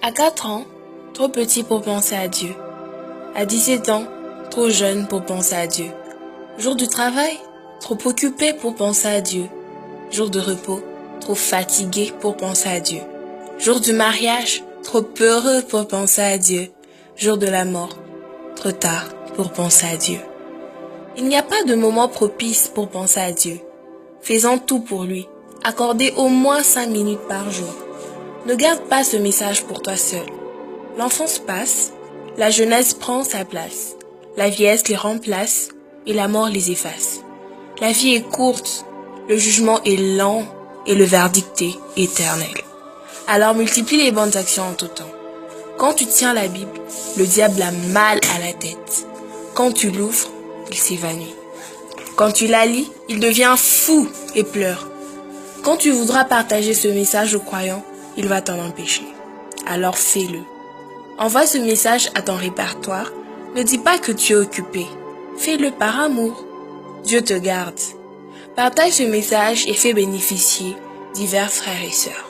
À 4 ans, trop petit pour penser à Dieu. À 17 ans, trop jeune pour penser à Dieu. Jour du travail, trop occupé pour penser à Dieu. Jour de repos, trop fatigué pour penser à Dieu. Jour du mariage, trop heureux pour penser à Dieu. Jour de la mort, trop tard pour penser à Dieu. Il n'y a pas de moment propice pour penser à Dieu. Faisons tout pour lui. Accordez au moins 5 minutes par jour. Ne garde pas ce message pour toi seul. L'enfance passe, la jeunesse prend sa place, la vieillesse les remplace et la mort les efface. La vie est courte, le jugement est lent et le verdict est éternel. Alors multiplie les bonnes actions en tout temps. Quand tu tiens la Bible, le diable a mal à la tête. Quand tu l'ouvres, il s'évanouit. Quand tu la lis, il devient fou et pleure. Quand tu voudras partager ce message aux croyants, il va t'en empêcher. Alors fais-le. Envoie ce message à ton répertoire. Ne dis pas que tu es occupé. Fais-le par amour. Dieu te garde. Partage ce message et fais bénéficier divers frères et sœurs.